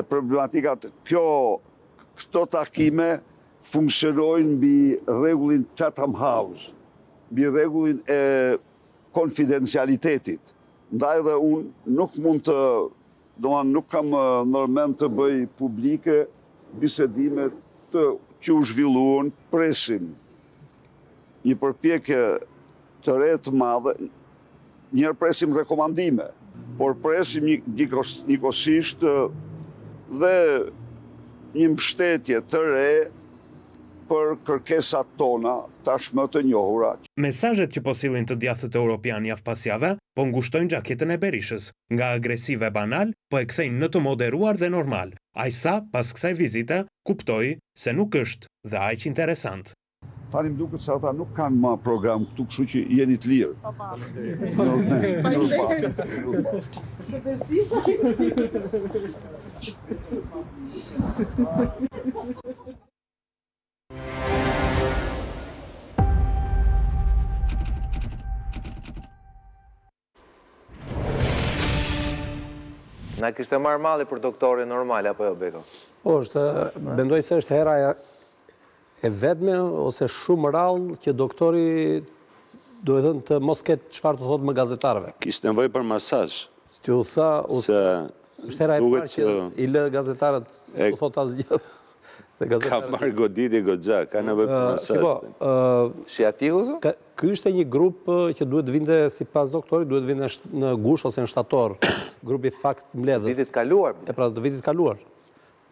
problematikat. Këto takime funksionojnë mbi rregullin Chatham House, mbi rregullin e konfidencialitetit. Ndaj dhe unë nuk mund të, nuk kam nërmend të bëj publike bisedimet që u zhvilluan, presim një përpjekje të re të madhe, njërë presim rekomandime, por presim njëkohësisht dhe një mbështetje të re për kërkesat tona tashmë të njohura. Mesazhet që po sillin të djathët europian javë pas jave po ngushtojnë xhaketën e Berishës, nga agresive e banal po e kthejnë në të moderuar dhe normal. Aq sa pas kësaj vizite kuptoi se nuk është dhe aq interesant. Tani më duket se ata nuk kanë më program këtu, kështu që jeni të lirë. Na kishte marrë malli për doktore normale, apo jo, Beko? Po, mendoj se është hera e vetme ose shumë rallë që doktori duhet thënë të mos ketë çfarë të thotë më gazetarëve. Kishte nevojë për masazh. Që u tha, është hera e parë që i lë gazetarët u thotë asgjë. Ka marrë goditje goxha, ka nevojë për masazh. Shiatiku? Ky ishte një grup që duhet vinte sipas doktorit, duhet vinte në gusht ose në shtator, grupi Fakt Mbledhës. Vitit kaluar. Pra të vitit kaluar.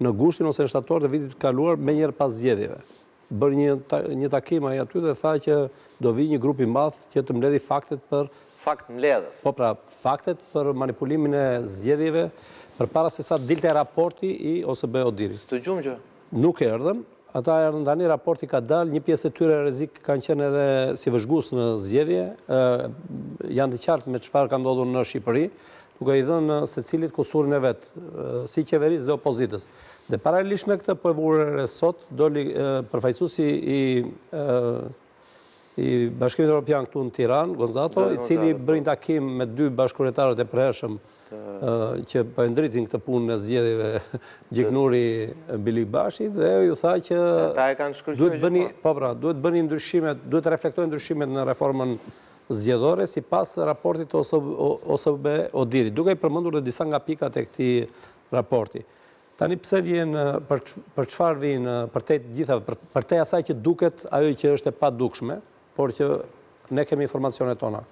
Në gushtin ose në shtator të vitit kaluar me njërë pas zgjedhjeve. Bërë një takim ai aty dhe tha që do vi një grup i madh që të mbledhi faktet për Fakt Mbledhës. Po pra, faktet për manipulimin e zgjedhjeve përpara se sa dilte raporti i OSB Odiri. S'të gjumë që? Nuk erdhën. Ata erdhën tani, raporti ka dalë, një pjesë e tyre rrezik kanë qenë edhe si vëzhgues në zgjedhje, janë të qartë me çfarë ka ndodhur në Shqipëri, duke i dhënë secilit kusurin e vet, si qeverisë dhe opozitës. Dhe paralelisht me këtë po e vurë sot doli përfaqësuesi i Bashkimit Evropian këtu në Tiranë, Gonzato, i cili bëri takim me dy bashkëkryetarët e përhershëm që po e ndritin këtë punë në zgjedhjeve, Gjiknuri Bilibashi, dhe ju tha që duhet bëni ndryshimet, duhet të reflektojnë ndryshimet në reformën zgjedhore sipas raportit OSB Odiri, duke i përmendur dhe disa nga pikat e këtij raporti. Tani pse vjen, për çfarë vjen, për te gjitha, për te asaj që duket ajo që është e padukshme, por që ne kemi informacionet tona.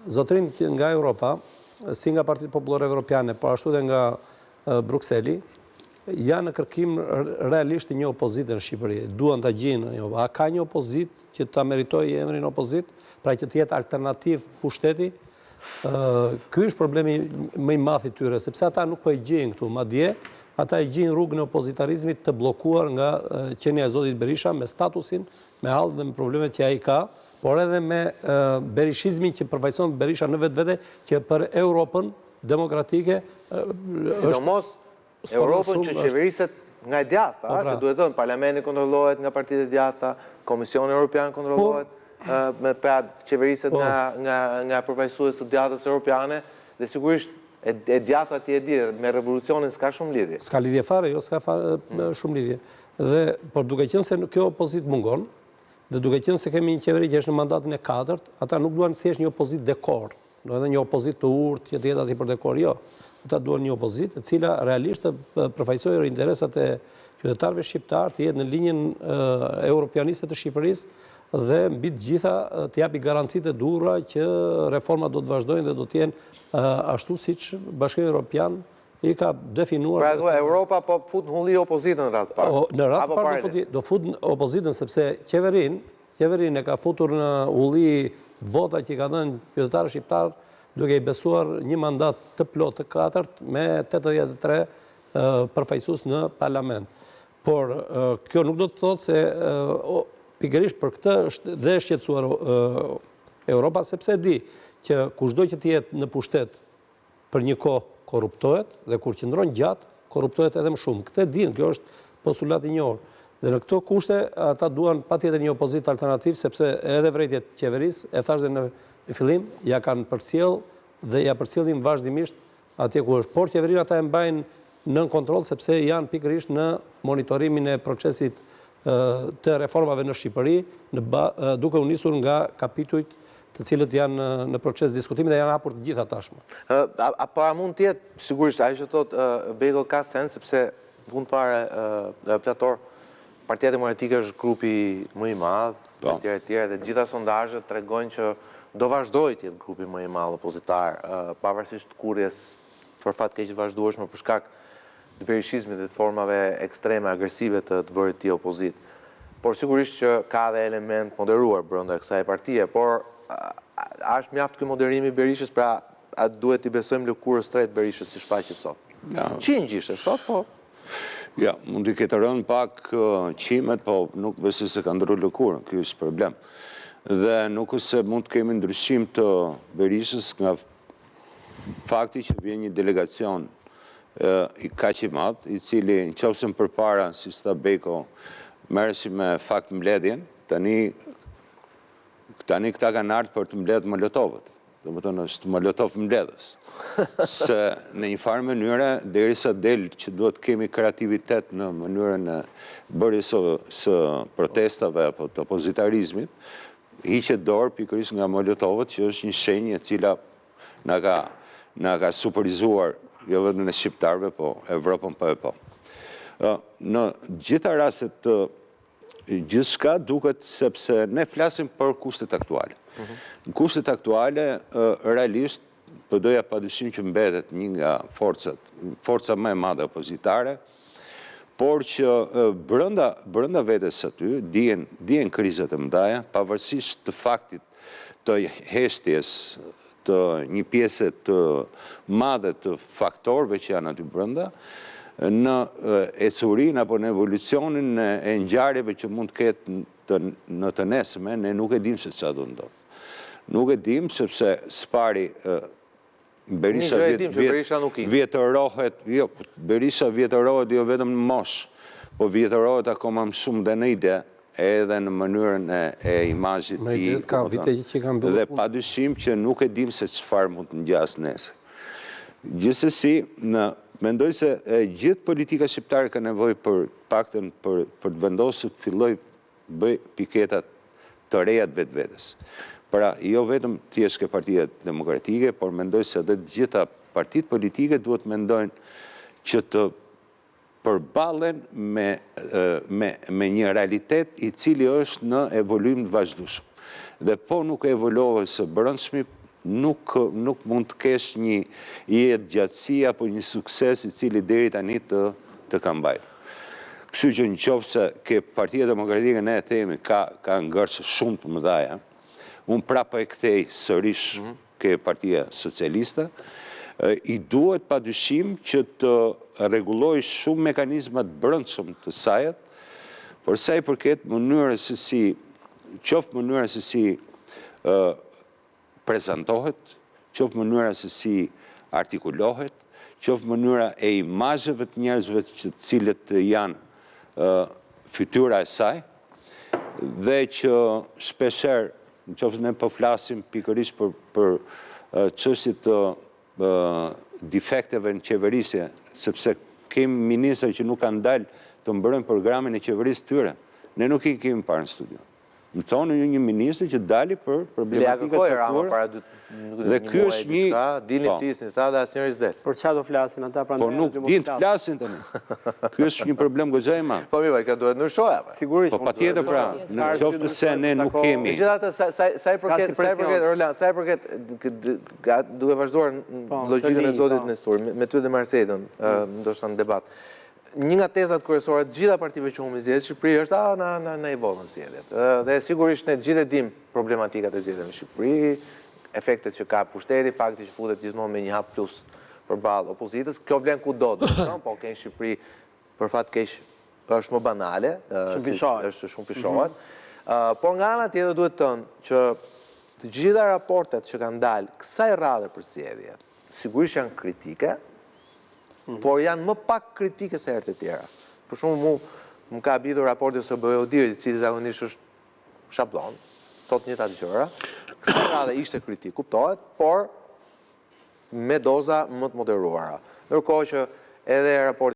Zotrin nga Europa, si nga Partitë Popullore Evropiane, po ashtu dhe nga Brukseli, janë në kërkim realisht një opozitë në Shqipëri. Duan ta gjejnë, a ka një opozitë që ta meritojë emrin opozitë, pra që të jetë alternativë pushteti? Ky është problemi më i madh i tyre, sepse ata nuk po e gjejnë këtu, madje ata e gjejnë rrugën e opozitarizmit të bllokuar nga qenia e zotit Berisha me statusin, me hall dhe me problemet që ai ka, por edhe me berishizmin që përfaqëson Berisha në vetvete, që për Europën demokratike sidomos Europën që qeveriset nga e djathta, se duhet thënë parlamenti kontrollohet nga partitë e djathta, Komisioni Evropian kontrollohet me pra qeveriset nga përfaqësues të djathtës europiane, dhe sigurisht e djathta ti e di, me revolucionin s'ka shumë lidhje. S'ka lidhje fare, jo s'ka shumë lidhje. Por duke qenë se kjo opozit mungon, dhe duke qenë se kemi një qeveri që është në mandatin e 4, ata nuk duan thjesht një opozit dekor, do edhe një opozit të urtë që të jetë aty për dekor, jo. Ata duan një opozit e cila realisht të përfaqësojë interesat e qytetarëve shqiptar, të jetë në linjën europianiste të Shqipërisë, dhe mbi të gjitha të japi garancitë e duhura që reformat do të vazhdojnë dhe do të jenë ashtu siç Bashkimi Evropian i ka definuar. Pra Europa po fut në hulli opozitën në radhë parë. Në radhë parë do fut opozitën sepse qeverin e ka futur në hulli vota që i ka dhënë qytetarë shqiptar duke i besuar një mandat të plot të 4 me 83 përfaqësues në parlament. Por kjo nuk do të thotë se pikërisht për këtë është dhe shqetësuar Europa, sepse di që kushdo që të jetë në pushtet për një kohë korruptohet, dhe kur qëndron gjatë, korruptohet edhe më shumë. Këtë din, kjo është postulat i njohur. Dhe në këto kushte, ata duan patjetër një opozit alternativ, sepse edhe vrejtjet qeverisë, e thash dhe në fillim, ja kanë përcjell dhe ja përcjellin vazhdimisht atje ku është. Por qeverinë ata e mbajnë nën kontroll sepse janë pikërisht në monitorimin e procesit të reformave në Shqipëri, duke u nisur nga kapitujt të cilët janë në proces diskutimi dhe janë hapur të gjitha tashmë. A para mund tjetë, sigurisht, ajo që thotë Bego ka sens, sepse punë pare Plator, Partia Demokratike është grupi më i madh, dhe gjitha sondazhet tregojnë që do vazhdoj të jetë grupi më i madh opozitar, pavarësisht kurrjes për fat keq të vazhdueshme për shkak të berishizmit dhe të formave ekstreme agresive të bërit tij opozit. Por sigurisht që ka dhe element moderuar brenda kësaj partie, por është mjaft ky moderimi i Berishës, pra a duhet i besojmë lëkurës drejt Berishës si shfaqet sot? Qinë gjishtë sot, po? Ja, mund t'i ketë rënë pak qimet, po nuk besoj se ka ndryrë lëkurën, ky është problem. Dhe nuk është se mund të kemi ndryshim të Berishës nga fakti që vjen një delegacion i kaq i madh, i cili nëse përpara, si sta Beko, merreshi me fakt mbledhjen, tani këta kanë ardhur për të mbledhur Molotovët. Domethënë është Molotov mbledhës. Se në një farë mënyre, derisa del që duhet kemi kreativitet në mënyrën e bërjes së protestave apo të opozitarizmit, hiqet dorë pikërisht nga Molotovët, që është një shenjë e cila na ka superizuar jo vetëm në shqiptarëve, po Evropën po e po. Në gjitha rastet gjithçka duket sepse ne flasim për kushtet aktuale. Në kushtet aktuale, realisht, PD-ja padyshim që mbetet një nga forca më e madhe opozitare, por që brenda vetes aty dihen krizat e mëdha, pavarësisht të faktit të heshtjes të një pjese të madhe të faktorëve që janë aty brenda, në ecurinë apo në evolucionin e ngjarjeve që mund të ketë në të nesërme, ne nuk e dim se çfarë do ndodh. Nuk e dim sepse s'pari Berisha vjetërohet, jo, Berisha vjetërohet jo vetëm në moshë, po vjetërohet akoma më shumë dhe në ide, edhe në mënyrën e imazhit i tij. Dhe padyshim që nuk e dim se çfarë mund të ngjas nesër. Gjithsesi, mendoj se gjithë politika shqiptare ka nevojë për paktën për të vendosur të filloj bëj piketat të reja të vetvetes. Pra, jo vetëm thjesht ke Partia Demokratike, por mendoj se edhe të gjitha partitë politike duhet mendojnë që të përballen me një realitet i cili është në evoluim të vazhdueshëm. Dhe po nuk e evoluohet së brendshmi, nuk mund të kesh një jetë gjatësi apo një sukses i cili deri tani të ka mbajtur. Kështu që nëse ke Partia Demokratike ne e themi ka ngërçe shumë të mëdha, unë prapë e kthej sërish ke Partia Socialiste, i duhet padyshim që të rregulloj shumë mekanizmat brendshëm të saj, por sa i përket mënyrës se si prezantohet, qoftë mënyra se si artikulohet, qoftë mënyra e imazheve të njerëzve të cilët janë fytyra e saj, dhe që shpeshherë, nëse ne po flasim pikërisht për çështje të defekteve në qeverisje, sepse kemi ministra që nuk kanë dalë të mbrojnë programin e qeverisë tyre. Ne nuk i kemi parë në studio. Më thonë një ministër që dali për problematika caktuara. Dhe ky është një dilni flisni, tha dhe asnjëri s'del. Për çfarë do flasin ata pranë? Po nuk din të flasin tani. Ky është një problem goxha i madh. Po mirë, kjo duhet ndryshoja. Sigurisht. Po patjetër pra, nëse se ne nuk kemi. Megjithatë, sa i përket duke vazhduar logjikën e zotit Nestor, me ty dhe Marsedën, ndoshta në debat. Një nga tezat kryesore të gjitha partive që humbi zgjedhjet në Shqipëri është na i vogël zgjedhjet. Dhe sigurisht ne gjithë e dim problematikat e zgjedhjeve në Shqipëri, efektet që ka pushteti, fakti që futet gjithmonë me një hap plus përballë opozitës. Kjo vlen kudo, po ke në Shqipëri për fat keq është më banale, është shumë fishohet. Por nga ana tjetër duhet të thënë që të gjitha raportet që kanë dalë kësaj radhe për zgjedhjet, sigurisht janë kritike, por janë më pak kritike se herët e tjera. Për shembull, më ka habitur raporti ose BE-Odirit, i cili zakonisht është shablon, thot një tat gjëra. Kësaj radhe ishte kritik, kuptohet, por me doza më të moderuara. Ndërkohë që edhe raporti